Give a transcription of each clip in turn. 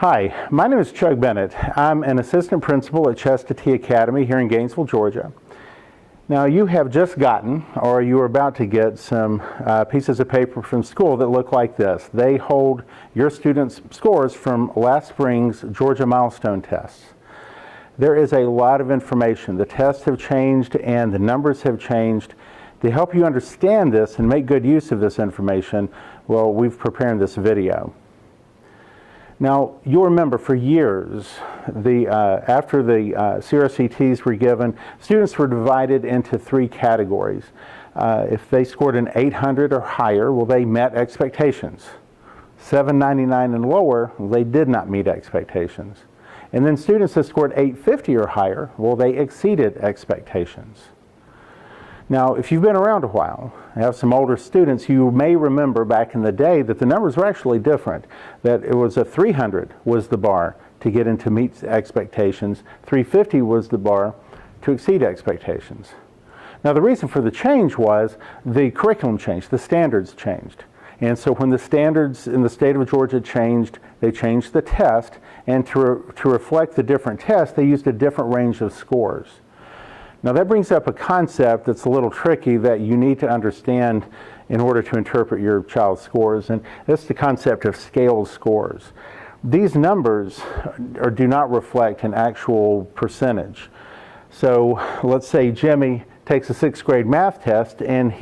Hi, my name is Chuck Bennett. I'm an assistant principal at Chestatee Academy here in Gainesville, Georgia. Now you have just gotten, or you are about to get, some pieces of paper from school that look like this. They hold your students' scores from last spring's Georgia Milestone tests. There is a lot of information. The tests have changed and the numbers have changed. To help you understand this and make good use of this information, well, we've prepared this video. Now, you'll remember for years, after the CRCTs were given, students were divided into three categories. If they scored an 800 or higher, well, they met expectations. 799 and lower, they did not meet expectations. And then students that scored 850 or higher, well, they exceeded expectations. Now, if you've been around a while, and have some older students, you may remember back in the day that the numbers were actually different. That it was a 300 was the bar to get into meet expectations. 350 was the bar to exceed expectations. Now, the reason for the change was the curriculum changed, the standards changed. And so when the standards in the state of Georgia changed, they changed the test, and to reflect the different tests, they used a different range of scores. Now that brings up a concept that's a little tricky that you need to understand in order to interpret your child's scores, and that's the concept of scaled scores. These numbers do not reflect an actual percentage. So let's say Jimmy takes a 6th grade math test, and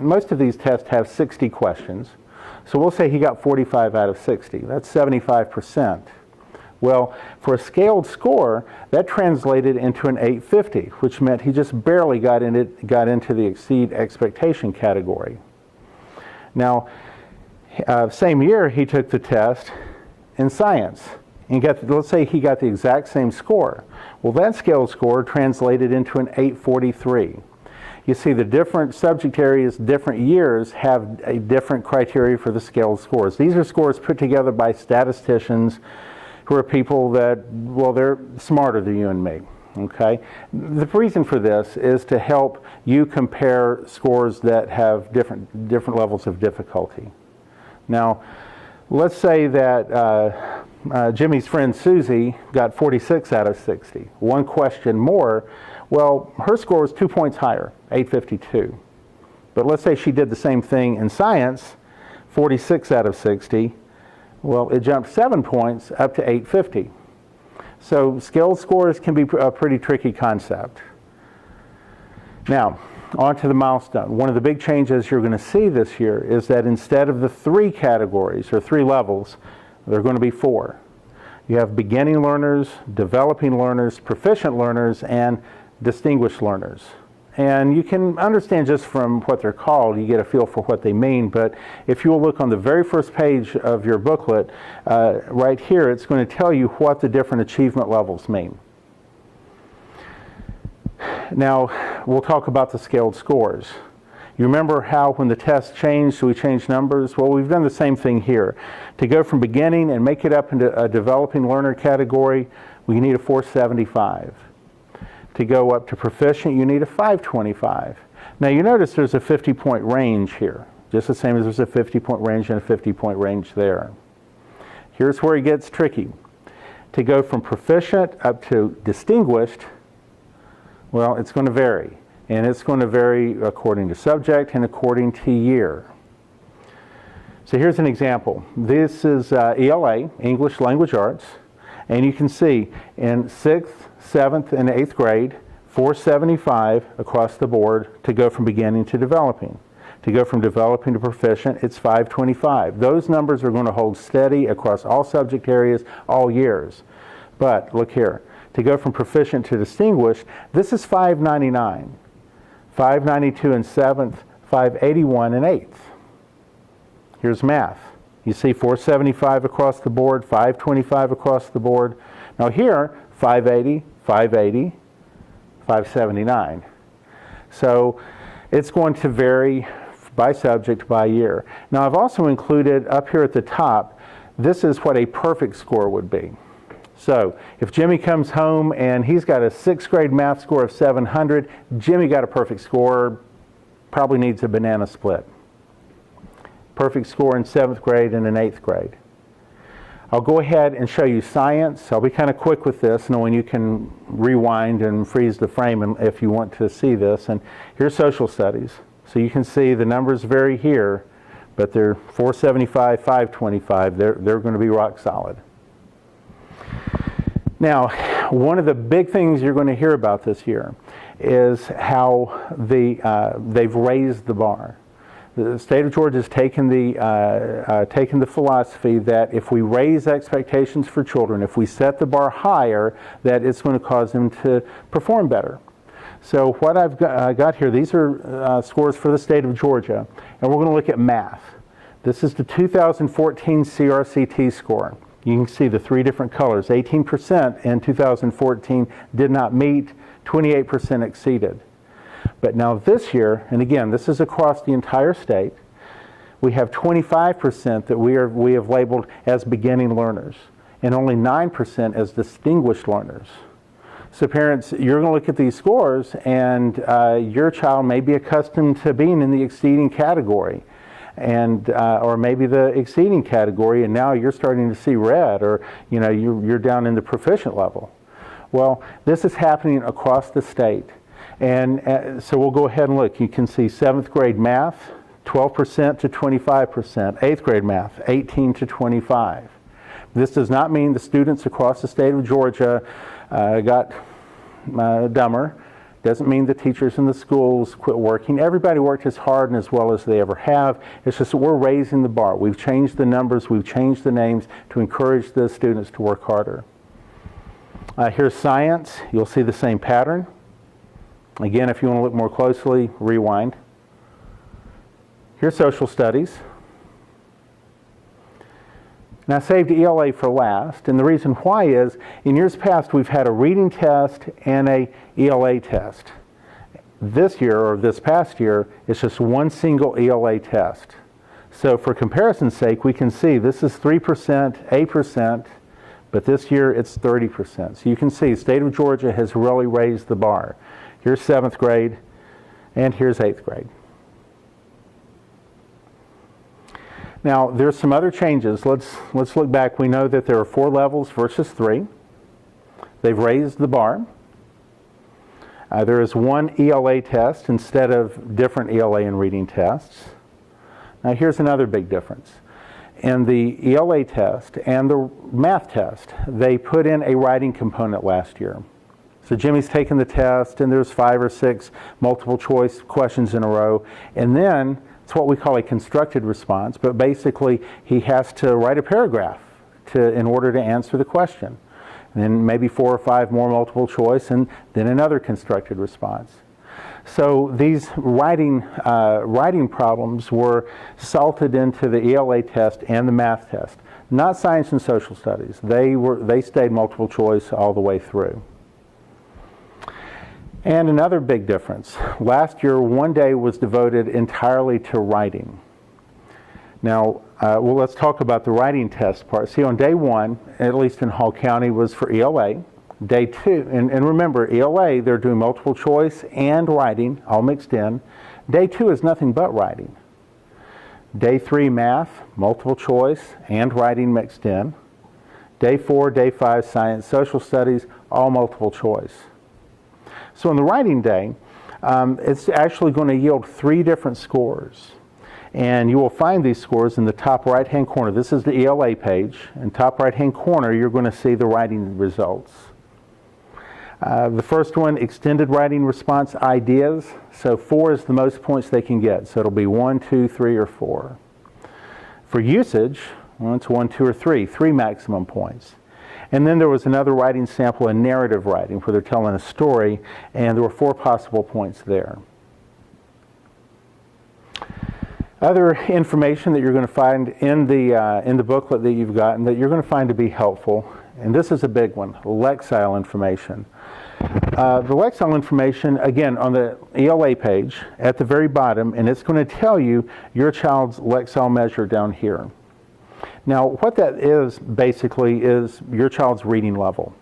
most of these tests have 60 questions. So we'll say he got 45 out of 60. That's 75%. Well, for a scaled score, that translated into an 850, which meant he just barely got into the exceed expectation category. Now, same year he took the test in science, and let's say he got the exact same score. Well, that scaled score translated into an 843. You see, the different subject areas, different years have a different criteria for the scaled scores. These are scores put together by statisticians who are people that, well, they're smarter than you and me, okay? The reason for this is to help you compare scores that have different levels of difficulty. Now, let's say that Jimmy's friend Susie got 46 out of 60. One question more, well, her score was 2 points higher, 852. But let's say she did the same thing in science, 46 out of 60. Well, it jumped 7 points up to 850. So scaled scores can be a pretty tricky concept. Now, on to the milestone. One of the big changes you're going to see this year is that instead of the 3 categories or 3 levels, there are going to be 4. You have beginning learners, developing learners, proficient learners, and distinguished learners. And you can understand just from what they're called, you get a feel for what they mean, but if you will look on the very first page of your booklet, right here, it's going to tell you what the different achievement levels mean. Now, we'll talk about the scaled scores. You remember how when the test changed, we changed numbers? Well, we've done the same thing here. To go from beginning and make it up into a developing learner category, we need a 475. To go up to proficient, you need a 525. Now you notice there's a 50-point range here, just the same as there's a 50-point range and a 50-point range there. Here's where it gets tricky. To go from proficient up to distinguished, well, it's going to vary. And it's going to vary according to subject and according to year. So here's an example. This is ELA, English Language Arts. And you can see in 6th, 7th, and 8th grade, 475 across the board to go from beginning to developing. To go from developing to proficient, it's 525. Those numbers are going to hold steady across all subject areas, all years. But look here, to go from proficient to distinguished, this is 599. 592 in 7th, 581 in 8th. Here's math. You see 475 across the board, 525 across the board. Now here, 580, 580, 579. So it's going to vary by subject, by year. Now I've also included up here at the top, this is what a perfect score would be. So if Jimmy comes home and he's got a 6th grade math score of 700, Jimmy got a perfect score, probably needs a banana split. Perfect score in 7th grade and in 8th grade. I'll go ahead and show you science. I'll be kind of quick with this, knowing you can rewind and freeze the frame if you want to see this. And here's social studies. So you can see the numbers vary here, but they're 475, 525. They're going to be rock solid. Now, one of the big things you're going to hear about this year is how they've raised the bar. The state of Georgia has taken the philosophy that if we raise expectations for children, if we set the bar higher, that it's going to cause them to perform better. So what I've got here, these are scores for the state of Georgia, and we're going to look at math. This is the 2014 CRCT score. You can see the three different colors. 18% in 2014 did not meet, 28% exceeded. But now this year, and again, this is across the entire state, we have 25% that we have labeled as beginning learners, and only 9% as distinguished learners. So parents, you're going to look at these scores, and your child may be accustomed to being in the exceeding category, and or maybe the exceeding category, and now you're starting to see red, or you're down in the proficient level. Well, this is happening across the state. And so we'll go ahead and look. You can see 7th grade math, 12% to 25%. 8th grade math, 18 to 25. This does not mean the students across the state of Georgia got dumber. Doesn't mean the teachers in the schools quit working. Everybody worked as hard and as well as they ever have. It's just that we're raising the bar. We've changed the numbers. We've changed the names to encourage the students to work harder. Here's science. You'll see the same pattern. Again, if you want to look more closely, rewind. Here's social studies. Now I saved ELA for last, and the reason why is, in years past we've had a reading test and a ELA test. This year, or this past year, it's just one single ELA test. So for comparison's sake, we can see this is 3%, 8%, but this year it's 30%. So you can see the state of Georgia has really raised the bar. Here's 7th grade, and here's 8th grade. Now, there's some other changes. Let's look back. We know that there are 4 levels versus 3. They've raised the bar. There is one ELA test instead of different ELA and reading tests. Now, here's another big difference. In the ELA test and the math test, they put in a writing component last year. So Jimmy's taken the test, and there's 5 or 6 multiple choice questions in a row, and then it's what we call a constructed response, but basically he has to write a paragraph in order to answer the question. And then maybe 4 or 5 more multiple choice, and then another constructed response. So these writing problems were salted into the ELA test and the math test. Not science and social studies. They stayed multiple choice all the way through. And another big difference. Last year, one day was devoted entirely to writing. Now, well, let's talk about the writing test part. See, on day 1, at least in Hall County, was for ELA. Day 2, and remember, ELA, they're doing multiple choice and writing, all mixed in. Day 2 is nothing but writing. Day 3, math, multiple choice and writing mixed in. Day 4, day 5, science, social studies, all multiple choice. So on the writing day, it's actually going to yield 3 different scores. And you will find these scores in the top right-hand corner. This is the ELA page. In top right-hand corner, you're going to see the writing results. The first one, extended writing response ideas. So 4 is the most points they can get. So it'll be 1, 2, 3, or 4. For usage, well, it's 1, 2, or 3. 3 maximum points. And then there was another writing sample, a narrative writing, where they're telling a story, and there were 4 possible points there. Other information that you're going to find in the booklet that you've gotten that you're going to find to be helpful, and this is a big one, Lexile information. The Lexile information, again, on the ELA page at the very bottom, and it's going to tell you your child's Lexile measure down here. Now, what that is basically is your child's reading level.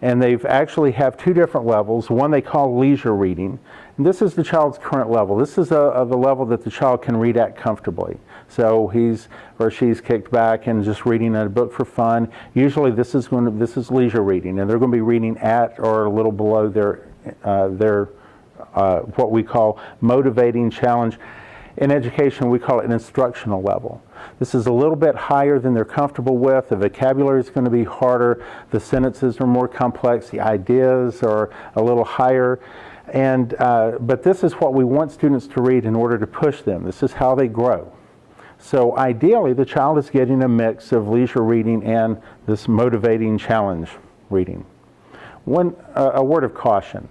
And they've actually have 2 different levels. One they call leisure reading. And this is the child's current level. This is the level that the child can read at comfortably. So he's or she's kicked back and just reading a book for fun. Usually this is leisure reading, and they're going to be reading at or a little below their what we call motivating challenge. In education, we call it an instructional level. This is a little bit higher than they're comfortable with. The vocabulary is going to be harder. The sentences are more complex. The ideas are a little higher. But this is what we want students to read in order to push them. This is how they grow. So ideally, the child is getting a mix of leisure reading and this motivating challenge reading. A word of caution.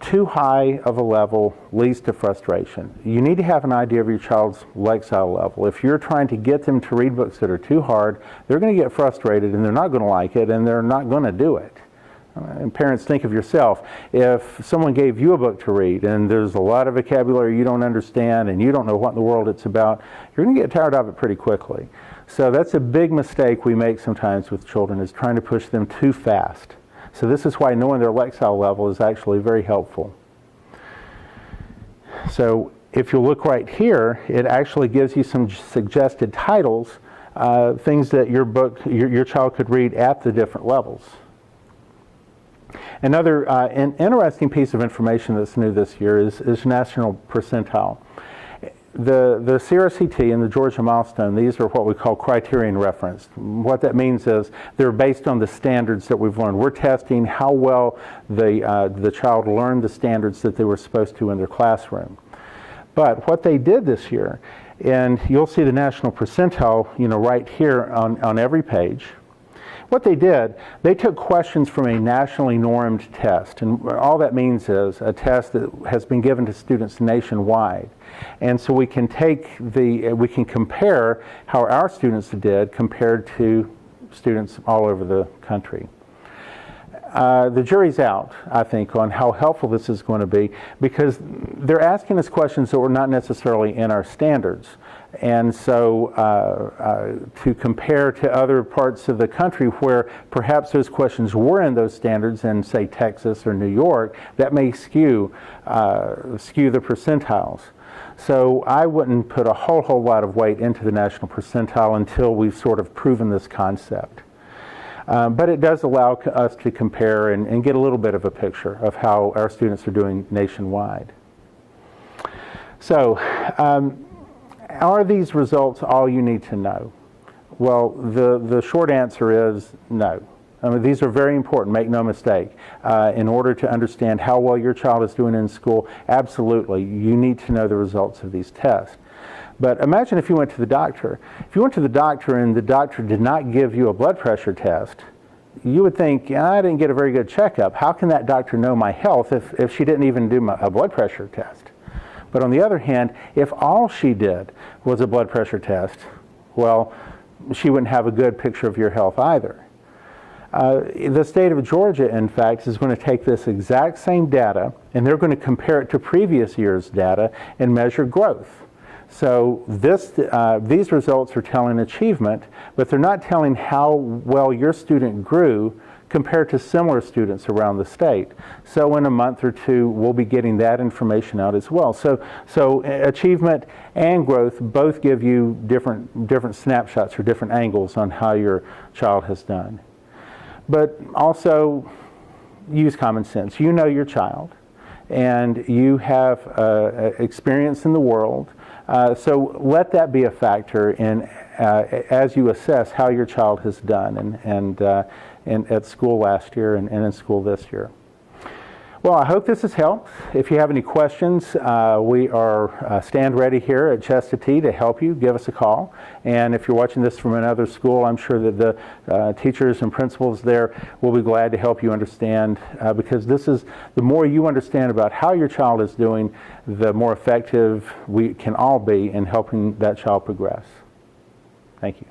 Too high of a level leads to frustration. You need to have an idea of your child's lexile level. If you're trying to get them to read books that are too hard, they're going to get frustrated and they're not going to like it and they're not going to do it. And parents, think of yourself. If someone gave you a book to read and there's a lot of vocabulary you don't understand and you don't know what in the world it's about, you're going to get tired of it pretty quickly. So that's a big mistake we make sometimes with children, is trying to push them too fast. So this is why knowing their lexile level is actually very helpful. So if you look right here, it actually gives you some suggested titles, things that your child could read at the different levels. Another interesting piece of information that's new this year is national percentile. The CRCT and the Georgia Milestone, these are what we call criterion referenced. What that means is they're based on the standards that we've learned. We're testing how well the child learned the standards that they were supposed to in their classroom. But what they did this year, and you'll see the national percentile, right here on every page. What they did, they took questions from a nationally normed test, and all that means is a test that has been given to students nationwide. And so we can compare how our students did compared to students all over the country. The jury's out, I think, on how helpful this is going to be, because they're asking us questions that were not necessarily in our standards. And so to compare to other parts of the country where perhaps those questions were in those standards in, say, Texas or New York, that may skew the percentiles. So I wouldn't put a whole lot of weight into the national percentile until we've sort of proven this concept. But it does allow us to compare and get a little bit of a picture of how our students are doing nationwide. So, are these results all you need to know? Well, the short answer is no. I mean, these are very important, make no mistake. In order to understand how well your child is doing in school, absolutely, you need to know the results of these tests. But imagine if you went to the doctor. If you went to the doctor and the doctor did not give you a blood pressure test, you would think, I didn't get a very good checkup. How can that doctor know my health if she didn't even do a blood pressure test? But on the other hand, if all she did was a blood pressure test, well, she wouldn't have a good picture of your health either. The state of Georgia, in fact, is going to take this exact same data and they're going to compare it to previous year's data and measure growth. So these results are telling achievement, but they're not telling how well your student grew compared to similar students around the state. So in a month or two, we'll be getting that information out as well. So achievement and growth both give you different snapshots or different angles on how your child has done. But also use common sense. You know your child, and you have experience in the world. So let that be a factor in as you assess how your child has done and at school last year and in school this year. Well, I hope this has helped. If you have any questions, we are stand ready here at Chesta T to help you. Give us a call. And if you're watching this from another school, I'm sure that the teachers and principals there will be glad to help you understand, because this is, the more you understand about how your child is doing, the more effective we can all be in helping that child progress. Thank you.